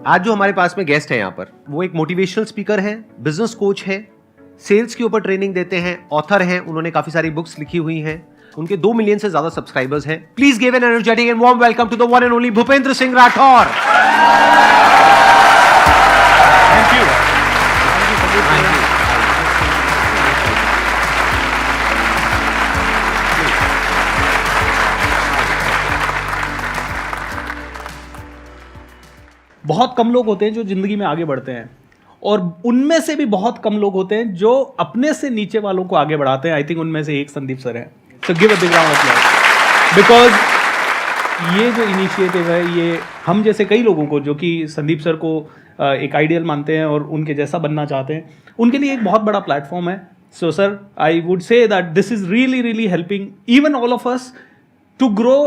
आज जो हमारे पास में गेस्ट है यहाँ पर, वो एक मोटिवेशनल स्पीकर है, बिजनेस कोच है, सेल्स के ऊपर ट्रेनिंग देते हैं, ऑथर हैं, उन्होंने काफी सारी बुक्स लिखी हुई हैं, उनके 2 मिलियन से ज्यादा सब्सक्राइबर्स हैं। Please give an energetic and warm welcome to the one and only Bhupendra Singh Rathore. Thank you. बहुत कम लोग होते हैं जो जिंदगी में आगे बढ़ते हैं, और उनमें से भी बहुत कम लोग होते हैं जो अपने से नीचे वालों को आगे बढ़ाते हैं। आई थिंक उनमें से एक संदीप सर हैं। So give a big round of applause, because ये जो इनिशिएटिव है, ये हम जैसे कई लोगों को जो कि संदीप सर को एक आइडियल मानते हैं और उनके जैसा बनना चाहते हैं, उनके लिए एक बहुत बड़ा प्लेटफॉर्म है। So sir, I would say that this is really really helping even all of us to grow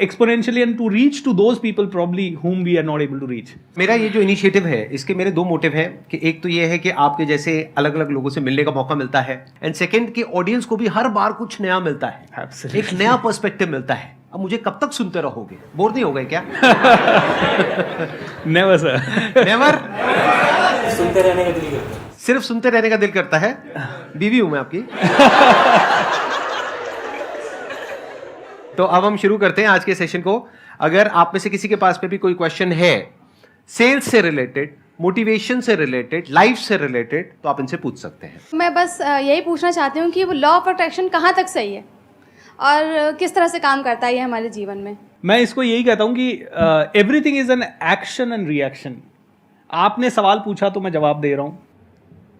exponentially and to reach to those people probably whom we are not able to reach. मेरा ये जो initiative है, इसके मेरे 2 motive हैं कि एक तो ये है कि आपके जैसे अलग अलग लोगों से मिलने का मौका मिलता है, एंड सेकंड कि ऑडियंस को भी हर बार कुछ नया मिलता है। Absolutely. एक नया पर्सपेक्टिव मिलता है। अब मुझे कब तक सुनते रहोगे? बोर नहीं हो गए क्या? Never sir. नेवर। सुनते रहने का दिल करता है। सिर्फ सुनते रहने का दिल करता है। बीवी हूं मैं आपकी। तो अब हम शुरू करते हैं आज के सेशन को। अगर आप में से किसी के पास में भी कोई क्वेश्चन है सेल्स से रिलेटेड, मोटिवेशन से रिलेटेड, लाइफ से रिलेटेड, तो आप इनसे पूछ सकते हैं। मैं बस यही पूछना चाहती हूँ कि वो लॉ ऑफ अट्रैक्शन कहाँ तक सही है और किस तरह से काम करता है ये हमारे जीवन में। मैं इसको यही कहता हूँ कि everything is an action and reaction. आपने सवाल पूछा तो मैं जवाब दे रहा हूँ।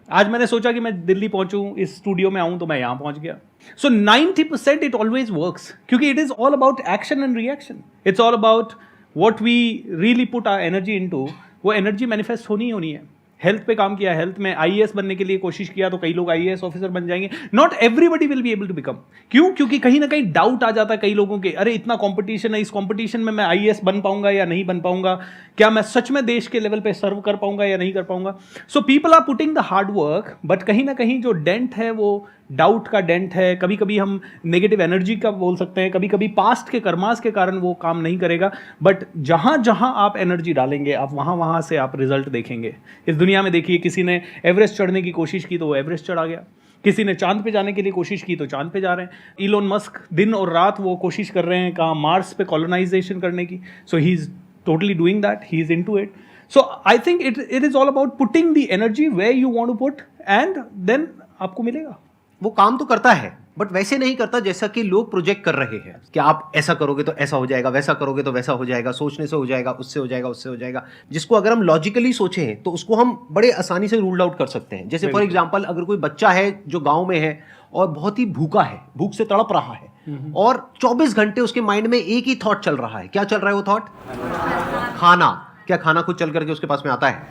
आज मैंने सोचा कि मैं दिल्ली पहुंचूं, इस स्टूडियो में आऊं, तो मैं यहां पहुंच गया। सो 90% इट ऑलवेज वर्क्स, क्योंकि it is all about action and reaction. It's all about what we really put our energy into. वो एनर्जी मैनिफेस्ट होनी है। हेल्थ पे काम किया, हेल्थ में आईएएस बनने के लिए कोशिश किया तो कई लोग आईएएस ऑफिसर बन जाएंगे। Not everybody will be able to become. क्यों? क्योंकि कहीं ना कहीं डाउट आ जाता है कई लोगों के, अरे इतना कंपटीशन है, इस कंपटीशन में मैं आईएएस बन पाऊंगा या नहीं बन पाऊंगा, क्या मैं सच में देश के लेवल पे सर्व कर पाऊंगा या नहीं कर पाऊंगा। So people are putting the hard work, but कहीं ना कहीं जो डेंट है वो डाउट का डेंट है। कभी कभी हम नेगेटिव एनर्जी का बोल सकते हैं, कभी कभी पास्ट के कर्मास के कारण वो काम नहीं करेगा। बट जहां जहां आप एनर्जी डालेंगे, आप वहां से आप रिजल्ट देखेंगे। इस दुनिया में देखिए, किसी ने एवरेस्ट चढ़ने की कोशिश की तो वो एवरेस्ट चढ़ा गया, किसी ने चांद पे जाने के लिए कोशिश की तो चांद पे जा रहे हैं। इलोन मस्क दिन और रात वो कोशिश कर रहे हैं कहाँ, मार्स पे कॉलोनाइजेशन करने की। So he is totally doing that, he is into it. So I think it is all about putting the energy where you want to put, and then आपको मिलेगा। वो काम तो करता है, बट वैसे नहीं करता जैसा कि लोग प्रोजेक्ट कर रहे हैं कि आप ऐसा करोगे तो ऐसा हो जाएगा, वैसा करोगे तो वैसा हो जाएगा, सोचने से हो जाएगा, उससे हो जाएगा, उससे हो जाएगा। जिसको अगर हम लॉजिकली सोचें तो उसको हम बड़े आसानी से रूल आउट कर सकते हैं। जैसे फॉर एग्जांपल, अगर कोई बच्चा है जो गांव में है और बहुत ही भूखा है, भूख से तड़प रहा है, और 24 घंटे उसके माइंड में एक ही थॉट चल रहा है। क्या चल रहा है वो थॉट? खाना। क्या खाना खुद चल करके उसके पास में आता है?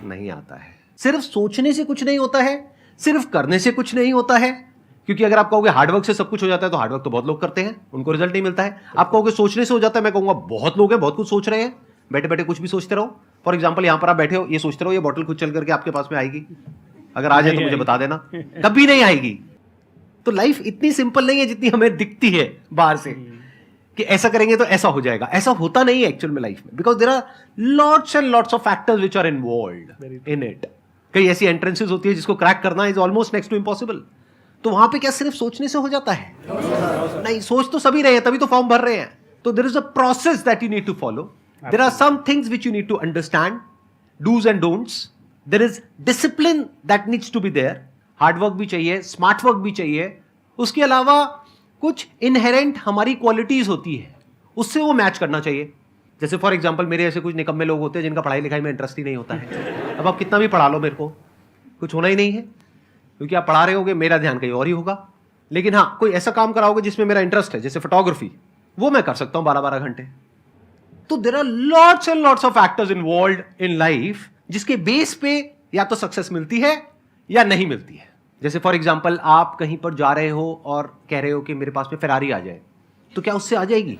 नहीं आता है। सिर्फ सोचने से कुछ नहीं होता है, सिर्फ करने से कुछ नहीं होता है। क्योंकि अगर आप कहोगे हार्डवर्क से सब कुछ हो जाता है, तो हार्डवर्क तो बहुत लोग करते हैं, उनको रिजल्ट नहीं मिलता है। आप कहोगे सोचने से हो जाता है, मैं कहूंगा बहुत लोग हैं, बहुत कुछ सोच रहे हैं, बैठे बैठे कुछ भी सोचते रहो। फॉर एग्जाम्पल, यहां पर आप बैठे हो, ये सोचते रहो ये बॉटल खुद चल करके आपके पास में आएगी। अगर आ जाए तो मुझे बता देना, कभी नहीं आएगी। तो लाइफ इतनी सिंपल नहीं है जितनी हमें दिखती है बाहर से, कि ऐसा करेंगे तो ऐसा हो जाएगा। ऐसा होता नहीं है एक्चुअल में लाइफ में, because there are lots and lots of factors which are involved in it. कई ऐसी एंट्रेंसेस होती है जिसको क्रैक करना is almost next to impossible. तो वहां पे क्या सिर्फ सोचने से हो जाता है? नहीं, सोच तो सभी रहे हैं, तभी तो फॉर्म भर रहे हैं। तो there is a process that you need to follow. There are some things which you need to understand, dos and don'ts. There is discipline that needs to be there. Hard work भी चाहिए, smart work भी चाहिए। उसके अलावा कुछ inherent हमारी qualities होती है, उससे वो मैच करना चाहिए। जैसे फॉर एग्जांपल, मेरे ऐसे कुछ निकम्मे लोग होते हैं जिनका पढ़ाई लिखाई में इंटरेस्ट ही नहीं होता है। अब आप कितना भी पढ़ा लो, मेरे को कुछ होना ही नहीं है, क्योंकि आप पढ़ा रहे होगे, मेरा ध्यान कहीं और ही होगा। लेकिन हाँ, कोई ऐसा काम कराओगे जिसमें मेरा इंटरेस्ट है, जैसे फोटोग्राफी, वो मैं कर सकता हूं 12-12 घंटे। तो there are lots and lots of factors involved in life, जिसके बेस पे या तो सक्सेस मिलती है या नहीं मिलती है। जैसे फॉर एग्जाम्पल, आप कहीं पर जा रहे हो और कह रहे हो कि मेरे पास में फेरारी आ जाए, तो क्या उससे आ जाएगी?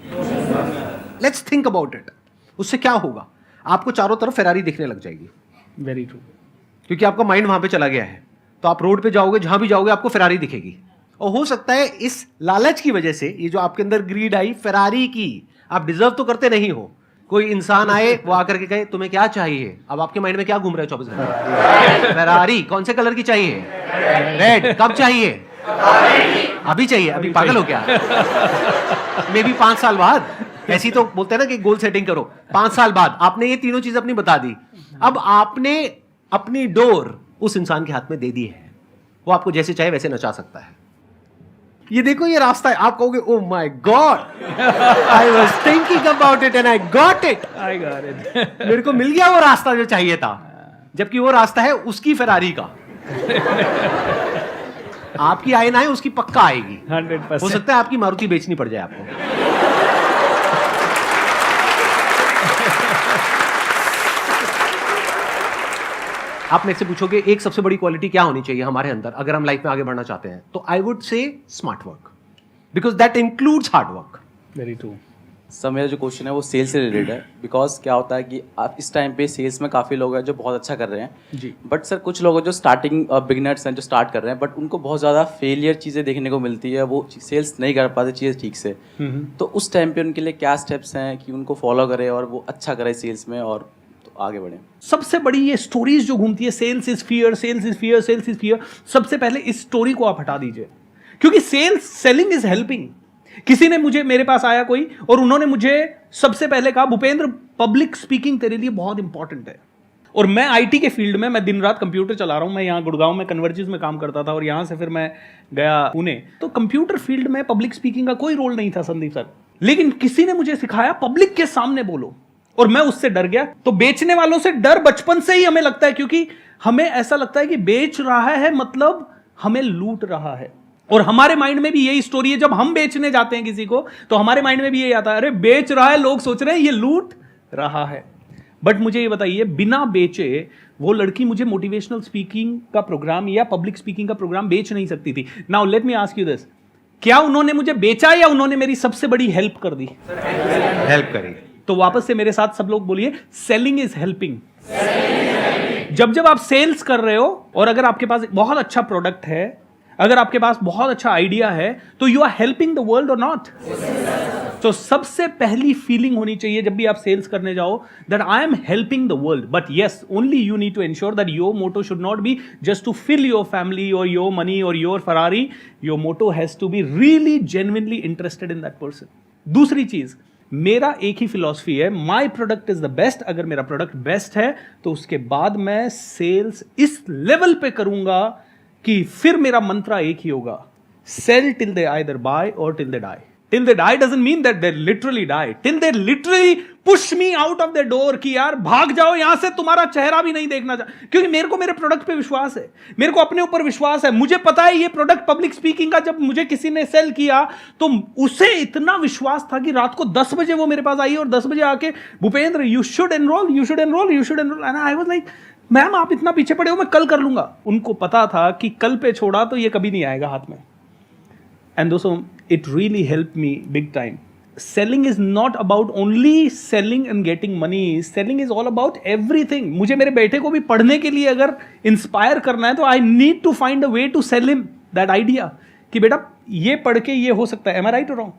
Let's think about it. उससे क्या होगा? आपको चारों तरफ फेरारी दिखने लग जाएगी। Very true. क्योंकि आपका माइंड वहां पे चला गया है। तो आप रोड पे जाओगे, जहां भी जाओगे आपको फेरारी दिखेगी। और हो सकता है इस लालच की वजह से, ये जो आपके अंदर ग्रीड आई फेरारी की, आप डिजर्व तो करते नहीं हो, कोई इंसान आए, वो आकर के कहे तुम्हें क्या चाहिए, अब आपके माइंड में क्या घूम रहा है 24 घंटे? फेरारी। कौन से कलर की चाहिए? रेड। कब चाहिए? अभी चाहिए। अभी पागल हो क्या? मे बी 5 साल बाद। ऐसी तो बोलते हैं ना कि गोल सेटिंग करो। 5 साल बाद आपने ये तीनों चीज अपनी बता दी, अब आपने अपनी डोर उस इंसान के हाथ में दे दी है, वो आपको जैसे चाहे वैसे नचा सकता है। ये देखो, ये रास्ता है। आप कहोगे oh my God, I was thinking about it and I got it. मेरे को मिल गया वो रास्ता जो चाहिए था, जबकि वो रास्ता है उसकी फेरारी का। आपकी आए ना आए, उसकी पक्का आएगी। 100%। हो सकता है आपकी मारुति बेचनी पड़ जाए आपको। आप मेरे से पूछोगे एक सबसे बड़ी क्वालिटी क्या होनी चाहिए हमारे अंदर अगर हम लाइफ में आगे बढ़ना चाहते हैं, तो I would say smart work, because that includes hard work. Very true. Sir मेरा जो क्वेश्चन है वो सेल्स से रिलेटेड है, बिकॉज क्या होता है कि आप इस टाइम पे सेल्स में काफ़ी लोग हैं जो बहुत अच्छा कर रहे हैं जी। बट सर कुछ लोग हैं जो स्टार्टिंग बिगिनर्स हैं जो स्टार्ट कर रहे हैं, बट उनको बहुत ज़्यादा फेलियर चीज़ें देखने को मिलती है, वो सेल्स नहीं कर पाते चीज़ें ठीक से। तो उस टाइम पे उनके लिए क्या स्टेप्स हैं कि उनको फॉलो करें और वो अच्छा करें सेल्स में और तो आगे बढ़ें? सबसे बड़ी ये स्टोरीज जो घूमती है, sales is fear, sales is fear, sales is fear, सबसे पहले इस स्टोरी को आप हटा दीजिए, क्योंकि सेलिंग इज हेल्पिंग। किसी ने मुझे, मेरे पास आया कोई और उन्होंने मुझे सबसे पहले कहा भूपेंद्र पब्लिक स्पीकिंग तेरे लिए बहुत इंपॉर्टेंट है। और मैं आईटी के फील्ड में, मैं दिन रात कंप्यूटर चला रहा हूं। मैं यहाँ गुड़गांव में कन्वर्जिस में काम करता था और यहाँ से फिर मैं गया पुणे। तो कंप्यूटर फील्ड में पब्लिक स्पीकिंग का कोई रोल नहीं था संदीप सर, लेकिन किसी ने मुझे सिखाया पब्लिक के सामने बोलो, और मैं उससे डर गया। तो बेचने वालों से डर बचपन से ही हमें लगता है, क्योंकि हमें ऐसा लगता है कि बेच रहा है मतलब हमें लूट रहा है। और हमारे माइंड में भी यही स्टोरी है, जब हम बेचने जाते हैं किसी को तो हमारे माइंड में भी यही आता है, अरे बेच रहा है, लोग सोच रहे हैं ये लूट रहा है। बट मुझे ये बताइए, बिना बेचे वो लड़की मुझे मोटिवेशनल स्पीकिंग का प्रोग्राम या पब्लिक स्पीकिंग का प्रोग्राम बेच नहीं सकती थी। Now let me ask you this, क्या उन्होंने मुझे बेचा या उन्होंने मेरी सबसे बड़ी हेल्प कर दी? हेल्प करें। तो वापस से मेरे साथ सब लोग बोलिए, सेलिंग इज हेल्पिंग। जब आप सेल्स कर रहे हो और अगर आपके पास बहुत अच्छा प्रोडक्ट है, अगर आपके पास बहुत अच्छा आइडिया है, तो you are helping the world और नॉट? तो सबसे पहली फीलिंग होनी चाहिए जब भी आप सेल्स करने जाओ, that I am helping the world. But yes, only you need to ensure that your motto should not be just to fill your family और योर मनी और your Ferrari. Your motto has to be really genuinely interested in that person. दूसरी चीज, मेरा एक ही philosophy है, my product is the best. अगर मेरा प्रोडक्ट बेस्ट है तो उसके बाद मैं सेल्स इस लेवल पे करूंगा कि फिर मेरा मंत्रा एक ही होगा, sell till they either buy or till they die. Till they die doesn't mean that they literally die, till they literally push me out of the door कि यार भाग जाओ यहां से, तुम्हारा चेहरा भी नहीं देखना चाहिए। क्योंकि मेरे को मेरे प्रोडक्ट पे विश्वास है, मेरे को अपने ऊपर विश्वास है। मुझे पता है ये प्रोडक्ट पब्लिक स्पीकिंग का जब मुझे किसी ने सेल किया तो उसे इतना विश्वास था कि रात को 10 बजे वो मेरे पास आई और 10 बजे आके, Bhupendra you should enrol, you should enrol, you should enrol. And I was like, ma'am आप इतना पीछे पड़े हो, मैं कल कर लूंगा। उनको पता था कि कल पे छोड़ा तो ये कभी नहीं आएगा हाथ में। एंड दोस्तों, it really help me big time. Selling is not about only selling and getting money, selling is all about everything. मुझे मेरे बेटे को भी पढ़ने के लिए अगर इंस्पायर करना है तो I need to find a way to sell him that idea कि बेटा ये पढ़ के ये हो सकता है। एम आई राइट और रॉन्ग?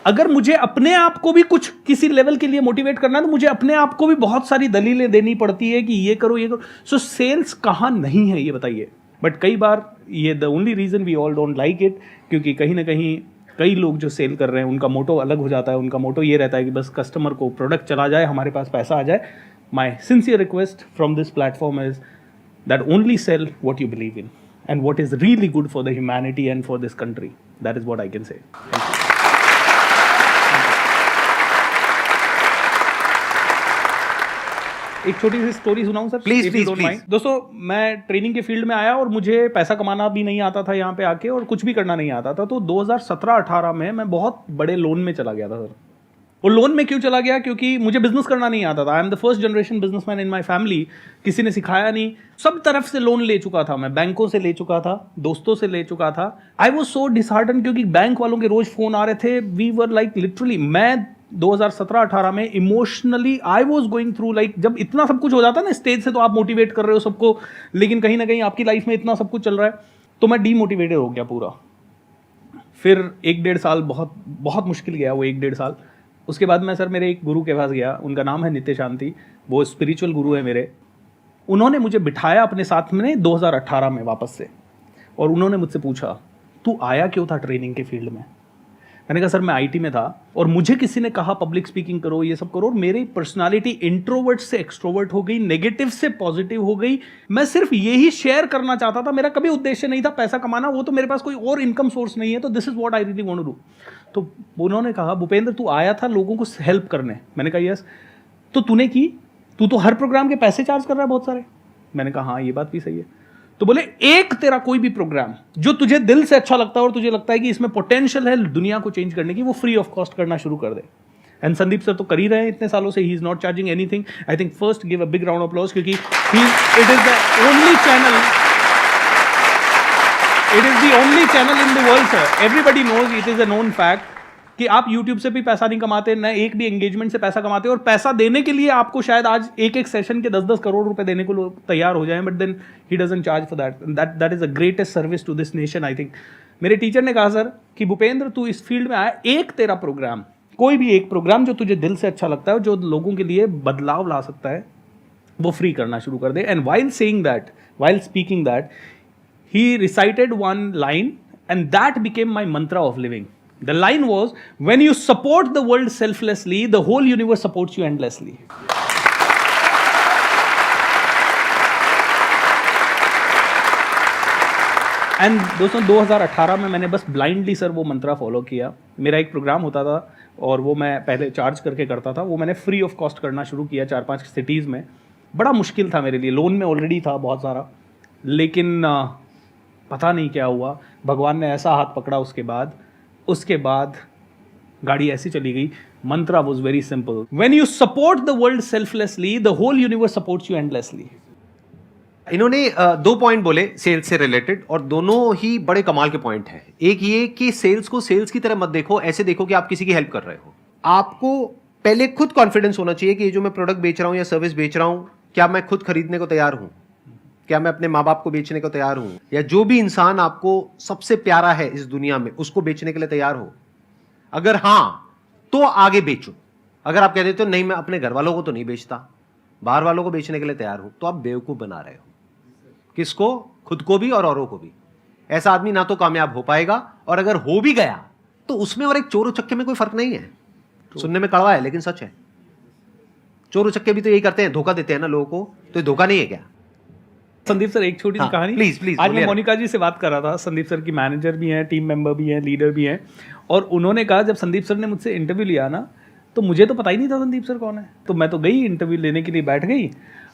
अगर मुझे अपने आप को भी कुछ किसी लेवल के लिए मोटिवेट करना है तो मुझे अपने आप को भी बहुत सारी दलीलें देनी पड़ती है कि ये करो ये करो। सो सेल्स कहाँ नहीं है ये बताइए। बट कई बार ये the only reason we all don't like it, क्योंकि कहीं ना कहीं कई लोग जो सेल कर रहे हैं उनका मोटो अलग हो जाता है। उनका मोटो ये रहता है कि बस कस्टमर को प्रोडक्ट चला जाए, हमारे पास पैसा आ जाए। My sincere request from this platform is that only sell what you believe in and what is really good for the humanity and for this country. That is what I can say. एक छोटी सी story सुनाऊं sir? Please If you please don't please. mind। दोस्तों, मैं training के field में आया और मुझे पैसा कमाना भी नहीं आता था यहाँ पे आके, और कुछ भी करना नहीं आता था। तो 2017-18 में मैं बहुत बड़े लोन में चला गया था सर। और लोन में क्यों चला गया? क्योंकि मुझे बिजनेस करना नहीं आता था। I am the first generation businessman in my family. किसी ने सिखाया नहीं, सब तरफ से लोन ले चुका था मैं, बैंकों से ले चुका था, दोस्तों से ले चुका था। आई वाज सो डिसहार्टन क्योंकि बैंक वालों के रोज फोन आ रहे थे। वी वर लाइक लिटरली, मैं 2017-18 में emotionally I was going through, like जब इतना सब कुछ हो जाता है ना स्टेज से, तो आप मोटिवेट कर रहे हो सबको, लेकिन कहीं ना कहीं आपकी लाइफ में इतना सब कुछ चल रहा है, तो मैं डीमोटिवेटेड हो गया पूरा। फिर 1-1.5 साल बहुत बहुत मुश्किल गया वो 1-1.5 साल। उसके बाद मैं सर मेरे एक गुरु के पास गया, उनका नाम है नित्य शांति, वो स्पिरिचुअल गुरु है मेरे। उन्होंने मुझे बिठाया अपने साथ में 2018 में वापस से, और उन्होंने मुझसे पूछा तू आया क्यों था ट्रेनिंग के फील्ड में। मैंने कहा सर मैं आईटी में था और मुझे किसी ने कहा पब्लिक स्पीकिंग करो, ये सब करो, और मेरी पर्सनालिटी इंट्रोवर्ट से एक्सट्रोवर्ट हो गई, नेगेटिव से पॉजिटिव हो गई। मैं सिर्फ यही शेयर करना चाहता था, मेरा कभी उद्देश्य नहीं था पैसा कमाना, वो तो मेरे पास कोई और इनकम सोर्स नहीं है, तो this is what I really want to do. तो उन्होंने कहा भूपेंद्र तू आया था लोगों को हेल्प करने। मैंने कहा यस। तो तूने की, तू तो हर प्रोग्राम के पैसे चार्ज कर रहा है बहुत सारे। मैंने कहा हाँ ये बात भी सही है। तो बोले एक तेरा कोई भी प्रोग्राम जो तुझे दिल से अच्छा लगता है और तुझे लगता है कि इसमें पोटेंशियल है दुनिया को चेंज करने की, वो फ्री ऑफ कॉस्ट करना शुरू कर दे। एंड संदीप सर तो कर ही रहे हैं इतने सालों से, he is not charging anything. I think first give a big round of applause, क्योंकि it is the only channel, it is the only channel in the world sir, everybody knows, it is a known fact कि आप YouTube से भी पैसा नहीं कमाते, न एक भी एंगेजमेंट से पैसा कमाते, और पैसा देने के लिए आपको शायद आज एक एक सेशन के 10-10 करोड़ रुपए देने को लोग तैयार हो जाएं, but then he doesn't charge for that is the greatest service to this nation I think. मेरे टीचर ने कहा सर कि भूपेंद्र तू इस फील्ड में आया, एक तेरा प्रोग्राम, कोई भी एक प्रोग्राम जो तुझे दिल से अच्छा लगता है, जो लोगों के लिए बदलाव ला सकता है, वो फ्री करना शुरू कर दे। And while saying that, while speaking that, he recited one line and that became my mantra of living. The line was, when you support the world selflessly, the whole universe supports you endlessly. And दोस्तों 2018 में मैंने बस blindly sir वो मंत्रा follow किया। मेरा एक programme होता था और वो मैं पहले चार्ज करके करता था, वो मैंने फ्री ऑफ कॉस्ट करना शुरू किया 4-5 सिटीज़ में। बड़ा मुश्किल था मेरे लिए, लोन में ऑलरेडी था बहुत सारा, लेकिन पता नहीं क्या हुआ, भगवान ने ऐसा हाथ पकड़ा उसके बाद गाड़ी ऐसी चली गई। Mantra was very simple, when you support the world selflessly, the whole universe supports you endlessly. इन्होंने 2 पॉइंट बोले सेल्स से रिलेटेड, और दोनों ही बड़े कमाल के पॉइंट हैं। एक ये कि सेल्स को सेल्स की तरह मत देखो, ऐसे देखो कि आप किसी की हेल्प कर रहे हो। आपको पहले खुद कॉन्फिडेंस होना चाहिए कि ये जो मैं प्रोडक्ट बेच रहा हूं या सर्विस बेच रहा हूं, क्या मैं खुद खरीदने को तैयार हूं, क्या मैं अपने माँ बाप को बेचने को तैयार हूं, या जो भी इंसान आपको सबसे प्यारा है इस दुनिया में उसको बेचने के लिए तैयार हो। अगर हां तो आगे बेचो। अगर आप कह देते हो नहीं मैं अपने घर वालों को तो नहीं बेचता, बाहर वालों को बेचने के लिए तैयार हूं, तो आप बेवकूफ बना रहे हो। किसको? खुद को भी और औरों को भी। ऐसा आदमी ना तो कामयाब हो पाएगा, और अगर हो भी गया तो उसमें और एक चोर उचक्के में कोई फर्क नहीं है। सुनने में कड़वा है लेकिन सच है। चोर उचक्के भी तो यही करते हैं, धोखा देते हैं ना लोगों को, तो ये धोखा नहीं है क्या? संदीप सर एक छोटी सी कहानी, प्लीज आज मैं मोनिका जी से बात कर रहा था। संदीप सर की मैनेजर भी हैं, टीम मेंबर भी हैं, लीडर भी हैं, और उन्होंने कहा जब संदीप सर ने मुझसे इंटरव्यू लिया ना, तो मुझे तो पता ही नहीं था संदीप सर कौन है। तो मैं तो गई इंटरव्यू लेने के लिए, बैठ गई,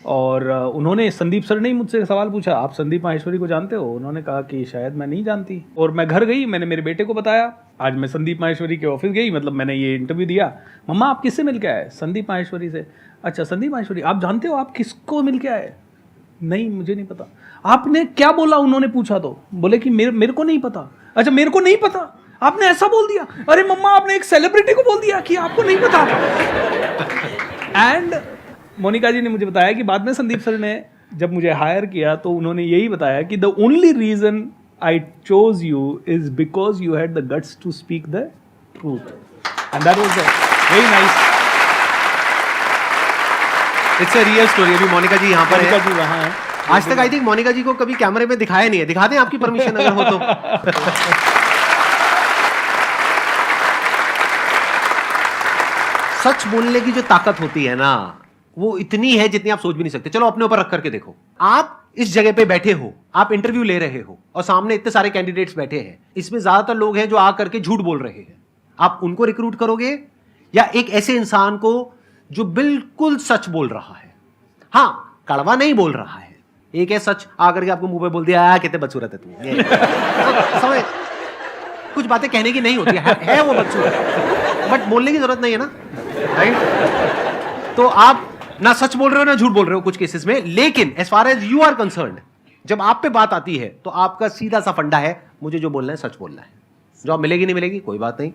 और उन्होंने संदीप सर ने ही मुझसे सवाल पूछा, आप संदीप माहेश्वरी को जानते हो? उन्होंने कहा कि शायद मैं नहीं जानती। और मैं घर गई, मैंने मेरे बेटे को बताया, आज मैं संदीप माहेश्वरी के ऑफिस गई, मतलब मैंने ये इंटरव्यू दिया। मम्मा आप किससे मिल के आए? संदीप माहेश्वरी से। अच्छा संदीप माहेश्वरी, आप जानते हो आप किसको मिल के आए? नहीं मुझे नहीं पता। आपने क्या बोला? उन्होंने पूछा तो बोले कि मेरे को नहीं पता। अच्छा मेरे को नहीं पता, आपने ऐसा बोल दिया? अरे मम्मा आपने एक सेलिब्रिटी को बोल दिया कि आपको नहीं पता। एंड मोनिका जी ने मुझे बताया कि बाद में संदीप सर ने जब मुझे हायर किया तो उन्होंने यही बताया कि the only reason I chose you is because you had the guts to speak the truth, and that was very nice. It's a real story. अभी मोनिका जी यहाँ पर मोनिका है, जी वहाँ है। आज तक आई थिंक मोनिका जी को कभी कैमरे में दिखाया नहीं है। दिखा दें आपकी परमिशन अगर हो तो। सच बोलने की जो ताकत होती है ना, वो इतनी है जितनी आप सोच भी नहीं सकते। चलो अपने ऊपर रख करके देखो, आप इस जगह पे बैठे हो, आप इंटरव्यू ले रहे हो, और सामने इतने सारे कैंडिडेट्स बैठे हैं, इसमें ज्यादातर लोग हैं जो आ करके झूठ बोल रहे हैं। आप उनको रिक्रूट करोगे या एक ऐसे इंसान को जो बिल्कुल सच बोल रहा है? हाँ, कड़वा नहीं बोल रहा है, एक है सच आकर के आपको मुंह पे बोल दिया कितने बदसूरत है तू, समझ कुछ बातें कहने की नहीं होती है वो बदसूरत, बट बोलने की जरूरत नहीं है ना, राइट? तो आप ना सच बोल रहे हो ना झूठ बोल रहे हो कुछ केसेस में, लेकिन as far as you are concerned, जब आप पे बात आती है तो आपका सीधा सा फंडा है मुझे जो बोलना है सच बोलना है। जॉब मिलेगी नहीं मिलेगी कोई बात नहीं,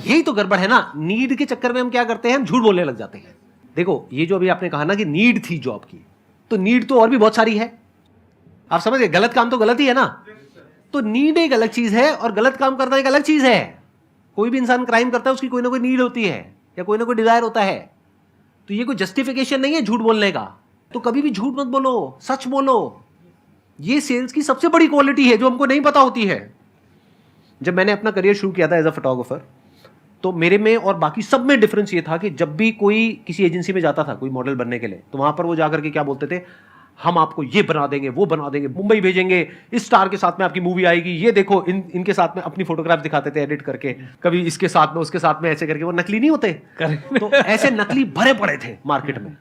यही तो गड़बड़ है ना। नीड के चक्कर में हम क्या करते हैं, हम झूठ बोलने लग जाते हैं। देखो ये जो अभी आपने कहा ना कि नीड थी जॉब की, तो नीड तो और भी बहुत सारी है। आप समझ गए, गलत काम तो गलत ही है ना। तो नीड एक अलग चीज है और गलत काम करना एक अलग चीज है। कोई भी इंसान क्राइम करता है उसकी कोई ना कोई नीड होती है या कोई ना कोई डिजायर होता है, तो ये कोई जस्टिफिकेशन नहीं है झूठ बोलने का। तो कभी भी झूठ मत बोलो, सच बोलो। ये सेल्स की सबसे बड़ी क्वालिटी है जो हमको नहीं पता होती है। जब मैंने अपना करियर शुरू किया था एज अ फोटोग्राफर, तो मेरे में और बाकी सब में डिफरेंस ये था कि जब भी कोई किसी एजेंसी में जाता था कोई मॉडल बनने के लिए, तो वहां पर वो जाकर के क्या बोलते थे, हम आपको ये बना देंगे, वो बना देंगे, मुंबई भेजेंगे, इस स्टार के साथ में आपकी मूवी आएगी, ये देखो इनके साथ में अपनी फोटोग्राफ दिखाते थे एडिट करके, कभी इसके साथ में उसके साथ में ऐसे करके। वो नकली नहीं होते, तो ऐसे नकली भरे पड़े थे मार्केट में,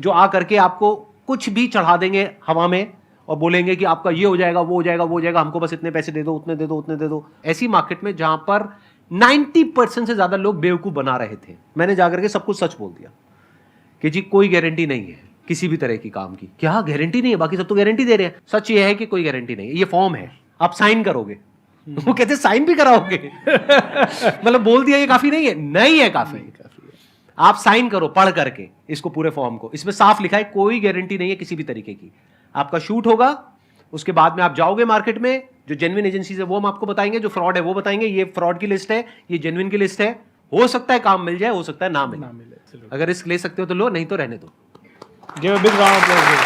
जो आ करके आपको कुछ भी चढ़ा देंगे हवा में और बोलेंगे कि आपका ये हो जाएगा, वो हो जाएगा, वो हो जाएगा, हमको बस इतने पैसे दे दो, उतने दे दो, उतने दे दो। ऐसी मार्केट में जहां पर 90% से ज्यादा लोग बेवकूफ बना रहे थे, मैंने जाकर के सब कुछ सच बोल दिया कि जी कोई गारंटी नहीं है किसी भी तरह की काम की। क्या गारंटी नहीं है? बाकी सब तो गारंटी दे रहे हैं। सच ये है कि कोई गारंटी नहीं है, ये फॉर्म है, आप साइन करोगे। वो कहते साइन भी कराओगे? मतलब बोल दिया ये काफी नहीं है? नहीं है, काफी है। आप साइन करो पढ़ करके इसको, पूरे फॉर्म को। इसमें साफ लिखा है कोई गारंटी नहीं है किसी भी तरीके की। आपका शूट होगा, उसके बाद में आप जाओगे मार्केट में, जो जेन्युइन एजेंसीज है वो हम आपको बताएंगे, जो फ्रॉड है वो बताएंगे। ये फ्रॉड की लिस्ट है, ये जेन्युइन की लिस्ट है। हो सकता है काम मिल जाए, हो सकता है ना मिले। अगर रिस्क ले सकते हो तो लो, नहीं तो रहने दो। Give a big round of applause.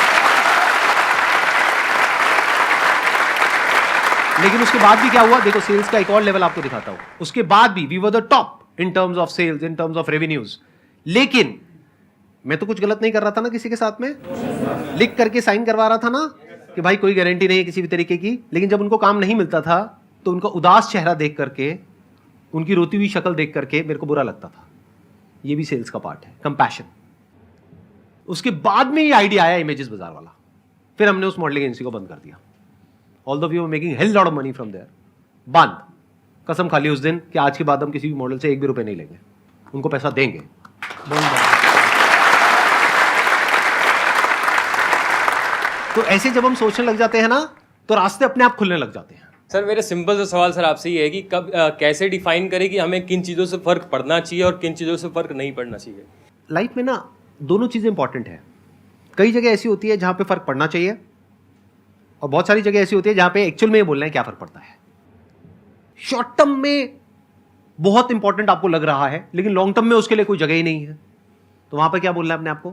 लेकिन उसके बाद भी क्या हुआ, देखो सेल्स का एक और लेवल आपको दिखाता हूं। उसके बाद भी we were the top in terms of sales, in terms of revenues. लेकिन मैं तो कुछ गलत नहीं कर रहा था ना किसी के साथ में, लिख करके साइन करवा रहा था ना कि भाई कोई गारंटी नहीं है किसी भी तरीके की। लेकिन जब उनको काम नहीं मिलता था तो उनका उदास चेहरा देख करके, उनकी रोती हुई शक्ल देख करके मेरे को बुरा लगता था। ये भी सेल्स का पार्ट है, कंपैशन। उसके बाद में ये आइडिया आया इमेजेस बाजार वाला, फिर हमने उस मॉडलिंग एजेंसी को बंद कर दिया। Although we were making hell lot of money from there, बंद। कसम खा ली उस दिन कि आज के बाद हम किसी भी मॉडल से 1 भी रुपए नहीं लेंगे, उनको पैसा देंगे। तो ऐसे जब हम सोचने लग जाते हैं ना, तो रास्ते अपने आप खुलने लग जाते हैं। सर मेरा सिंपल सा सवाल सर आपसे ये है कि कब कैसे डिफाइन करें कि हमें किन चीज़ों से फ़र्क पड़ना चाहिए और किन चीज़ों से फ़र्क नहीं पड़ना चाहिए? लाइफ में ना दोनों चीज़ें इंपॉर्टेंट है। कई जगह ऐसी होती है जहां पे फ़र्क पड़ना चाहिए, और बहुत सारी जगह ऐसी होती है जहां पे एक्चुअल में ये बोलना है क्या फ़र्क पड़ता है। शॉर्ट टर्म में बहुत इंपॉर्टेंट आपको लग रहा है, लेकिन लॉन्ग टर्म में उसके लिए कोई जगह ही नहीं है, तो वहां पर क्या बोलना है अपने आपको,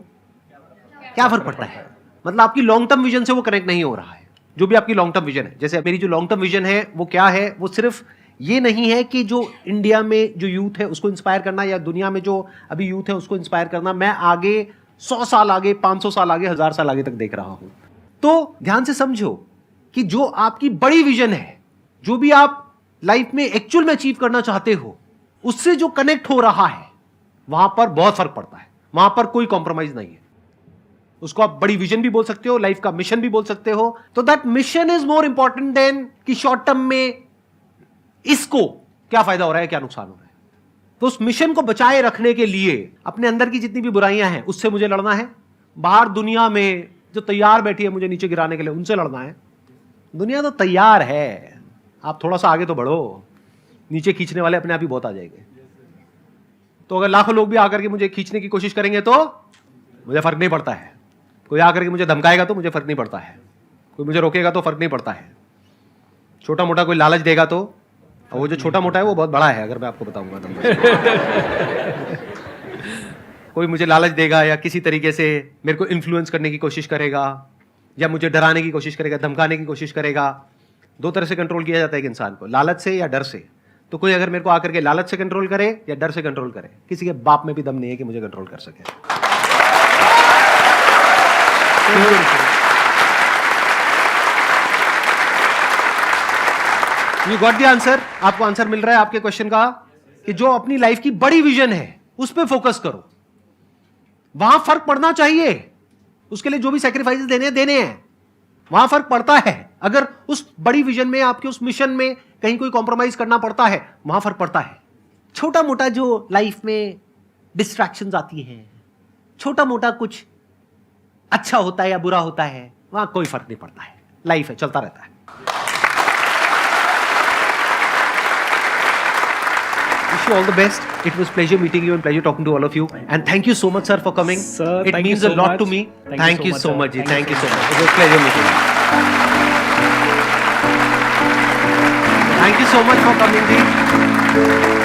क्या फ़र्क पड़ता है। मतलब आपकी लॉन्ग टर्म विजन से वो कनेक्ट नहीं हो रहा है, जो भी आपकी लॉन्ग टर्म विजन है। जैसे मेरी जो लॉन्ग टर्म विजन है वो क्या है, वो सिर्फ ये नहीं है कि जो इंडिया में जो यूथ है उसको इंस्पायर करना, या दुनिया में जो अभी यूथ है उसको इंस्पायर करना। मैं आगे 100 साल आगे, 500 साल आगे, 1000 साल आगे तक देख रहा हूं। तो ध्यान से समझो कि जो आपकी बड़ी विजन है, जो भी आप लाइफ में एक्चुअल में अचीव करना चाहते हो, उससे जो कनेक्ट हो रहा है वहां पर बहुत फर्क पड़ता है। वहां पर कोई कॉम्प्रोमाइज नहीं है। उसको आप बड़ी विजन भी बोल सकते हो, लाइफ का मिशन भी बोल सकते हो। तो that mission is more important than कि शॉर्ट टर्म में इसको क्या फायदा हो रहा है, क्या नुकसान हो रहा है। तो उस मिशन को बचाए रखने के लिए अपने अंदर की जितनी भी बुराइयां हैं उससे मुझे लड़ना है। बाहर दुनिया में जो तैयार बैठी है मुझे नीचे गिराने के लिए, उनसे लड़ना है। दुनिया तो तैयार है, आप थोड़ा सा आगे तो बढ़ो, नीचे खींचने वाले अपने आप ही बहुत आ जाएंगे। तो अगर लाखों लोग भी आकर के मुझे खींचने की कोशिश करेंगे तो मुझे फर्क नहीं पड़ता है। कोई आकर के मुझे धमकाएगा तो मुझे फर्क नहीं पड़ता है। कोई मुझे रोकेगा तो फर्क नहीं पड़ता है। छोटा मोटा कोई लालच देगा तो, और वो जो छोटा मोटा है वो बहुत बड़ा है, अगर मैं आपको बताऊंगा तो। कोई मुझे लालच देगा या किसी तरीके से मेरे को इन्फ्लुएंस करने की कोशिश करेगा, या मुझे डराने की कोशिश करेगा, धमकाने की कोशिश करेगा। 2 तरह से कंट्रोल किया जाता है एक इंसान को, लालच से या डर से। तो कोई अगर मेरे को आकर के लालच से कंट्रोल करे या डर से कंट्रोल करे, किसी के बाप में भी दम नहीं है कि मुझे कंट्रोल कर सके। You got the answer. आपको आंसर मिल रहा है आपके क्वेश्चन का कि जो अपनी लाइफ की बड़ी विजन है उस पर फोकस करो, वहां फर्क पड़ना चाहिए। उसके लिए जो भी सैक्रिफाइसेस देने हैं वहां फर्क पड़ता है। अगर उस बड़ी विजन में, आपके उस मिशन में कहीं कोई कॉम्प्रोमाइज करना पड़ता है, वहां फर्क पड़ता है। छोटा मोटा जो लाइफ में डिस्ट्रैक्शंस आती हैं, छोटा मोटा कुछ अच्छा होता है या बुरा होता है, वहां कोई फर्क नहीं पड़ता है। लाइफ है, चलता रहता है। Wish you all the best. It was pleasure meeting you and pleasure talking to all of you. And thank you so much, sir, for coming. Sir, it thank you means so a lot much. to me. Thank you so much. Sir. Thank you so much. It was pleasure meeting you. Thank you so much for coming, ji.